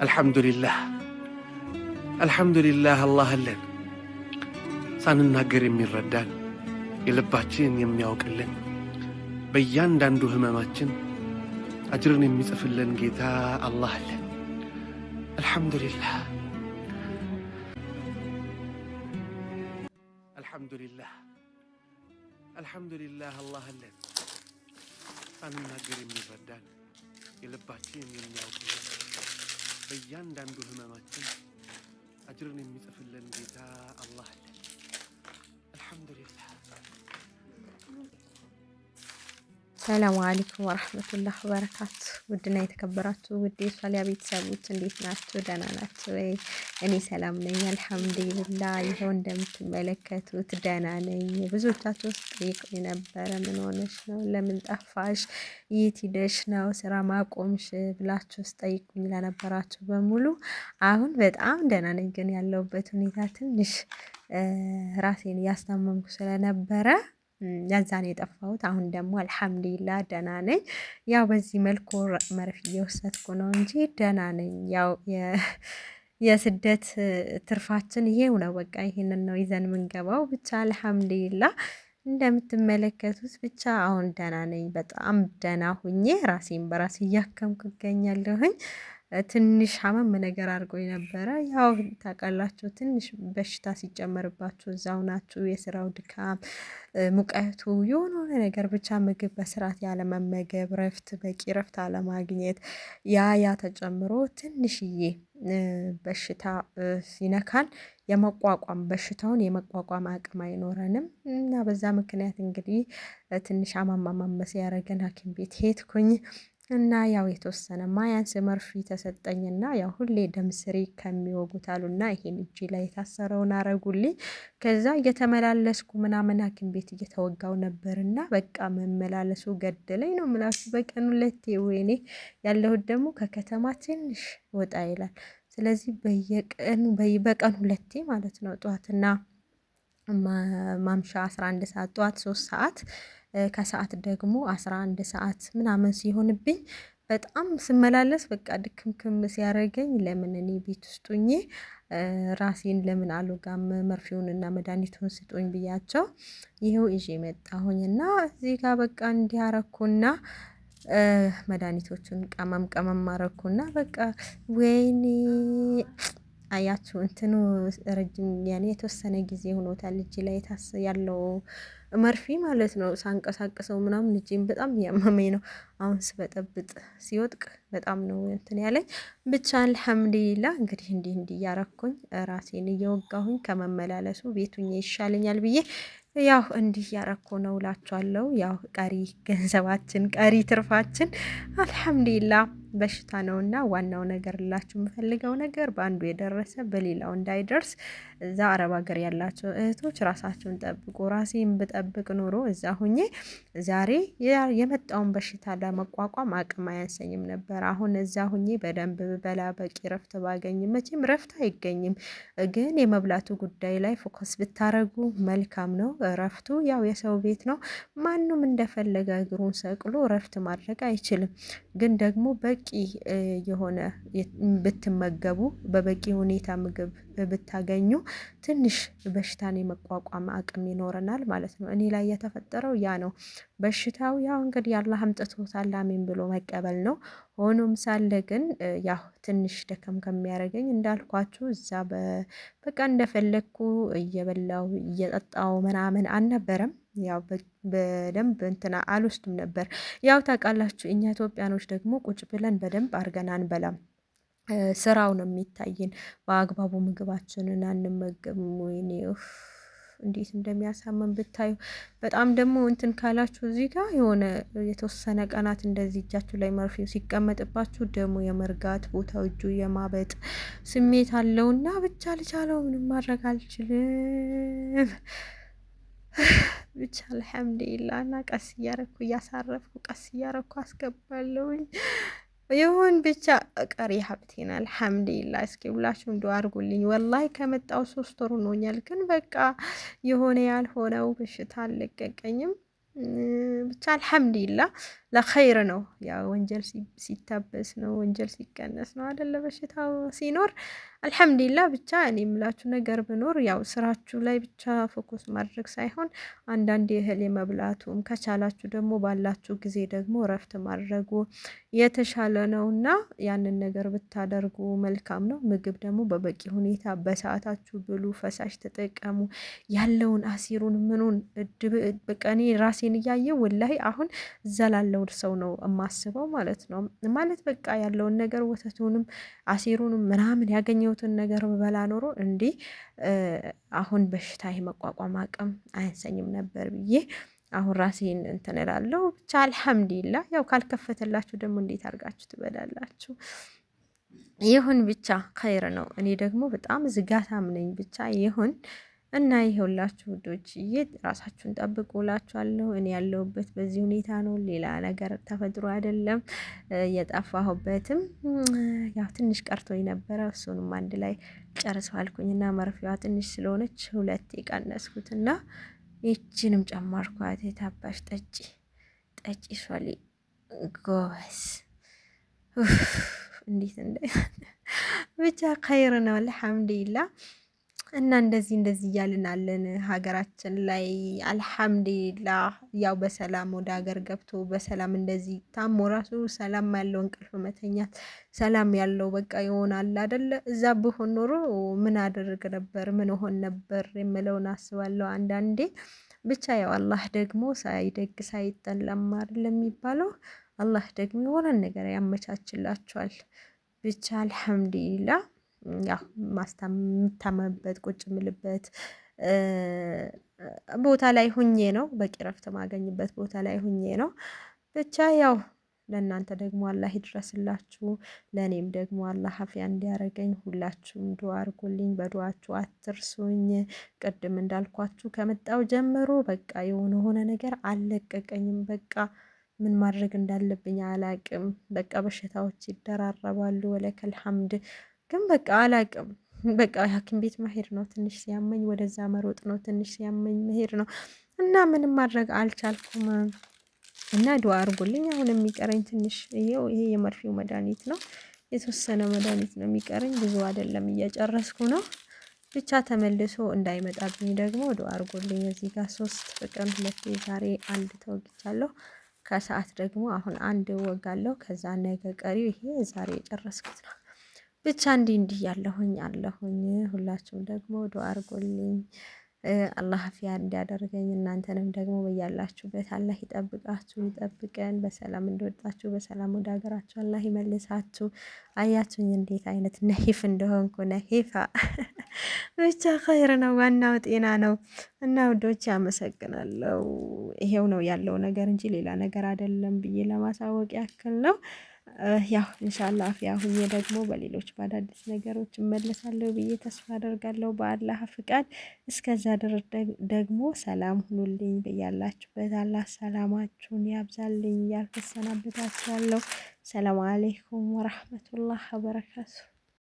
አልሐምዱሊላህ አላህ አለን ሳንናገር የሚረዳን የልባችን የሚያውቅልን በእያንዳንዱ ህመማችን አጅርን የሚጽፍልን ጌታ አላህ አለን። አልሐምዱሊላህ አልሐምዱሊላህ አላህ አለን ሳንናገር የሚረዳን የልባችን የሚያውቅልን በእያንዳንዱ ህመማችን አጅርን የሚጽፍልን ጌታ አላህ አለን። አልሐምዱሊላህ። ሰላሙ አለይኩም ወራህመቱላሂ ወበረካቱ። ውድና የተከበራችሁ ውድ የሷሊያ ቤተሰቦች እንዴት ናችሁ? ደህና ናችሁ ወይ? እኔ ሰላም ነኝ አልሐምዱሊላህ። ይኸው እንደምትመለከቱት ደህና ነኝ። ብዙዎቻችሁ ጠይቁኝ ነበረ፣ ምን ሆነሽ ነው? ለምን ጠፋሽ? የት ሄደሽ ነው? ስራ ማቆምሽ? ብላችሁ ጠይቁኝ ለነበራችሁ በሙሉ አሁን በጣም ደህና ነኝ። ግን ያለሁበት ሁኔታ ትንሽ ራሴን እያስታመምኩ ስለነበረ ያዛን የጠፋሁት። አሁን ደግሞ አልሐምዱሊላህ ደህና ነኝ። ያው በዚህ መልኩ መርፌ እየወሰድኩ ነው እንጂ ደህና ነኝ። ያው የስደት ትርፋችን ይሄው ነው። በቃ ይሄንን ነው ይዘን የምንገባው። ብቻ አልሐምዱሊላህ እንደምትመለከቱት ብቻ አሁን ደህና ነኝ። በጣም ደህና ሁኜ ራሴን በራሴ እያከምኩ እገኛለሁኝ። ትንሽ ሀመም ነገር አድርጎኝ ነበረ። ያው ታውቃላችሁ ትንሽ በሽታ ሲጨመርባችሁ እዛው ናችሁ። የስራው ድካም፣ ሙቀቱ፣ የሆነ ነገር ብቻ ምግብ በስርዓት ያለመመገብ፣ ረፍት በቂ ረፍት አለማግኘት ያ ተጨምሮ ትንሽዬ በሽታ ሲነካን በሽታውን የመቋቋም አቅም አይኖረንም እና በዛ ምክንያት እንግዲህ ትንሽ አማማማመ ሲያደርገን ሐኪም ቤት ሄድኩኝ። እና ያው የተወሰነ ማያንስ መርፌ ተሰጠኝና ያው ሁሌ ደም ስሬ ከሚወጉት አሉና ይሄን እጄ ላይ የታሰረውን አረጉልኝ። ከዛ እየተመላለስኩ ምናምን ሐኪም ቤት እየተወጋው ነበርና በቃ መመላለሱ ገደለኝ ነው የምላችሁ። በቀን ሁለቴ ወይኔ ያለሁት ደግሞ ከከተማ ትንሽ ወጣ ይላል። ስለዚህ በቀን ሁለቴ ማለት ነው ጠዋትና ማምሻ 11 ሰዓት ጠዋት 3 ሰዓት ከሰዓት ደግሞ 11 ሰዓት ምናምን ሲሆንብኝ በጣም ስመላለስ በቃ ድክምክም ሲያደርገኝ ለምን እኔ ቤት ውስጥ ሆኜ ራሴን ለምን አልወጋም መርፌውንና መድኃኒቱን ስጡኝ ብያቸው ይኸው ይዤ መጣሁኝና እዚህ ጋር በቃ እንዲያረኩና መድኃኒቶቹን ቀመም አረኩና በቃ ወይኔ አያችሁ እንትኑ ረጅም ያኔ የተወሰነ ጊዜ ሆኖታል። እጅ ላይ ያለው መርፌ ማለት ነው። ሳንቀሳቅሰው ምናምን እጄን በጣም ያመመኝ ነው። አሁን ስበጠብጥ ሲወድቅ በጣም ነው እንትን ያለኝ። ብቻ አልሐምዱሊላህ እንግዲህ እንዲህ እያረኩኝ ራሴን እየወጋሁኝ ከመመላለሱ ቤቱኝ ይሻለኛል ብዬ ያው እንዲህ ያረኩ ነው እላችኋለሁ። ያው ቀሪ ገንዘባችን ቀሪ ትርፋችን አልሐምዱሊላህ በሽታ ነውና ዋናው ነገር ላችሁ የምፈልገው ነገር በአንዱ የደረሰ በሌላው እንዳይደርስ እዛ አረብ ሀገር ያላችሁ እህቶች ራሳችሁን ጠብቁ። ራሴን ብጠብቅ ኖሮ እዛ ሁኜ ዛሬ የመጣውን በሽታ ለመቋቋም አቅም አያንሰኝም ነበር። አሁን እዛ ሁኜ በደንብ በላ በቂ ረፍት ባገኝ፣ መቼም ረፍት አይገኝም፣ ግን የመብላቱ ጉዳይ ላይ ፎከስ ብታረጉ መልካም ነው። ረፍቱ ያው የሰው ቤት ነው። ማንም እንደፈለገ እግሩን ሰቅሎ ረፍት ማድረግ አይችልም። ግን ደግሞ በቂ የሆነ ብትመገቡ በበቂ ሁኔታ ምግብ ብታገኙ ትንሽ በሽታን የመቋቋም አቅም ይኖረናል ማለት ነው። እኔ ላይ የተፈጠረው ያ ነው። በሽታው ያው እንግዲህ አላህ አምጥቶታል አሜን ብሎ መቀበል ነው። ሆኖም ሳለ ግን ያው ትንሽ ደከም ከሚያደርገኝ እንዳልኳችሁ እዛ በቃ እንደፈለግኩ እየበላው እየጠጣው ምናምን አልነበረም። ያው በደንብ እንትና አልወስድም ነበር። ያው ታውቃላችሁ እኛ ኢትዮጵያኖች ደግሞ ቁጭ ብለን በደንብ አድርገን አንበላም። ስራው ነው የሚታየን። በአግባቡ ምግባችንን አንመገብም። ወይኔ እንዴት እንደሚያሳመን ብታዩ። በጣም ደግሞ እንትን ካላችሁ እዚህ ጋር የሆነ የተወሰነ ቀናት እንደዚህ እጃችሁ ላይ መርፌው ሲቀመጥባችሁ ደግሞ የመርጋት ቦታው እጁ የማበጥ ስሜት አለውና ብቻ ልቻለው ምንም ማድረግ አልችልም። ብቻ አልሐምዱሊላህ እና ቀስ እያረኩ እያሳረፍኩ ቀስ እያረኩ አስገባለሁኝ። ይሁን ብቻ ቀሪ ሀብቴን አልሐምዱሊላህ። እስኪ ሁላችሁም ዱአ አድርጉልኝ። ወላሂ ከመጣው 3 ወር ሆኖኛል፣ ግን በቃ የሆነ ያልሆነው በሽታ አልለቀቀኝም። ብቻ አልሐምዱሊላህ ለኸይር ነው። ያ ወንጀል ሲታበስ ነው፣ ወንጀል ሲቀነስ ነው አይደለ? በሽታው ሲኖር አልሐምዱሊላህ። ብቻ እኔ የምላችሁ ነገር ብኖር ያው ስራችሁ ላይ ብቻ ፎከስ ማድረግ ሳይሆን አንዳንድ እህል የመብላቱም ከቻላችሁ ደግሞ ባላችሁ ጊዜ ደግሞ እረፍት ማድረጉ የተሻለ ነውና ያንን ነገር ብታደርጉ መልካም ነው። ምግብ ደግሞ በበቂ ሁኔታ በሰዓታችሁ ብሉ፣ ፈሳሽ ተጠቀሙ። ያለውን አሲሩን ምኑን በቃ እኔ ራሴን እያየው ወላሂ አሁን እዛ ላለው ሰው ነው የማስበው ማለት ነው። ማለት በቃ ያለውን ነገር ወተቱንም አሲሩንም ምናምን ያገኘሁትን ነገር በላ ኖሮ እንዲህ አሁን በሽታ የመቋቋም አቅም አያንሰኝም ነበር ብዬ አሁን ራሴን እንትን እላለሁ። ብቻ አልሐምዱሊላህ። ያው ካልከፈተላችሁ ደግሞ እንዴት አድርጋችሁ ትበላላችሁ? ይሁን ብቻ ኸይር ነው። እኔ ደግሞ በጣም ዝጋታም ነኝ። ብቻ ይሁን እና ይኸውላችሁ ውዶችዬ ራሳችሁን ጠብቁ እላችኋለሁ። እኔ ያለሁበት በዚህ ሁኔታ ነው። ሌላ ነገር ተፈጥሮ አይደለም። የጠፋሁበትም ያው ትንሽ ቀርቶኝ ነበረ። እሱንም አንድ ላይ ጨርሰዋልኩኝና መርፌዋ ትንሽ ስለሆነች 2 የቀነስኩትና ይቺንም ጨማርኳት። የታባሽ ጠጪ ጠጪ ሷሊ ጎበዝ እንዴት እንደ ብቻ ኸይር ነው አልሐምዱሊላህ። እና እንደዚህ እያልን አለን ሀገራችን ላይ አልሐምዱሊላህ። ያው በሰላም ወደ ሀገር ገብቶ በሰላም እንደዚህ ታሞ ራሱ ሰላም ያለው እንቅልፍ መተኛት ሰላም ያለው በቃ ይሆናል አይደለ? እዛ ብሆን ኖሮ ምን አደርግ ነበር? ምን ሆን ነበር የምለውን አስባለሁ አንዳንዴ። ብቻ ያው አላህ ደግሞ ሳይደግ ሳይጠላም አይደል የሚባለው። አላህ ደግሞ የሆነ ነገር ያመቻችላችኋል። ብቻ አልሐምዱሊላህ። ያው የምታመምበት ቁጭ የምልበት ቦታ ላይ ሁኜ ነው። በቂ ረፍት ማገኝበት ቦታ ላይ ሁኜ ነው። ብቻ ያው ለእናንተ ደግሞ አላህ ይድረስላችሁ፣ ለእኔም ደግሞ አላህ አፍያ እንዲያረገኝ ሁላችሁም ዱዓ አድርጉልኝ። በዱዓችሁ አትርሱኝ። ቅድም እንዳልኳችሁ ከመጣው ጀምሮ በቃ የሆነ ነገር አልለቀቀኝም። በቃ ምን ማድረግ እንዳለብኝ አላቅም። በቃ በሽታዎች ይደራረባሉ። ወለከል ሐምድ ግን በቃ አላቅም። በቃ ሐኪም ቤት መሄድ ነው። ትንሽ ሲያመኝ ወደዛ መሮጥ ነው። ትንሽ ሲያመኝ መሄድ ነው እና ምንም ማድረግ አልቻልኩም። እና ዱዓ አድርጉልኝ። አሁን የሚቀረኝ ትንሽ ይሄው ይሄ የመርፌው መድኃኒት ነው። የተወሰነ መድኃኒት ነው የሚቀረኝ፣ ብዙ አይደለም፣ እየጨረስኩ ነው። ብቻ ተመልሶ እንዳይመጣብኝ ደግሞ ዱዓ አድርጉልኝ። እዚህ ጋር 3 በቀን 2 ዛሬ 1 ተወግቻለሁ። ከሰዓት ደግሞ አሁን 1 እወጋለሁ። ከዛ ነገ ቀሪው ይሄ ዛሬ የጨረስኩት ነው። ብቻ እንዲህ ያለሁኝ አለሁኝ። ሁላችሁም ደግሞ ዱዓ አድርጉልኝ አላህ አፍያ እንዲያደርገኝ፣ እናንተንም ደግሞ በያላችሁበት አላህ ይጠብቃችሁ ይጠብቀን። በሰላም እንደወጣችሁ በሰላም ወደ ሀገራችሁ አላህ ይመልሳችሁ። አያችሁኝ እንዴት አይነት ነሂፍ እንደሆንኩ ነሂፋ። ብቻ ኸይር ነው፣ ዋናው ጤና ነው። እና ውዶች አመሰግናለሁ። ይሄው ነው ያለው ነገር እንጂ ሌላ ነገር አይደለም ብዬ ለማሳወቅ ያክል ነው። ያው ኢንሻአላህ አፍያ ሁኜ ደግሞ በሌሎች በአዳዲስ ነገሮች እመለሳለሁ ብዬ ተስፋ አደርጋለሁ በአላህ ፍቃድ። እስከዛ ድረስ ደግሞ ሰላም ሁኑልኝ በያላችሁበት። አላህ ሰላማችሁን ያብዛልኝ እያልኩ እሰናበታችኋለሁ። ሰላም አለይኩም ወራህመቱላህ ወበረካቱ።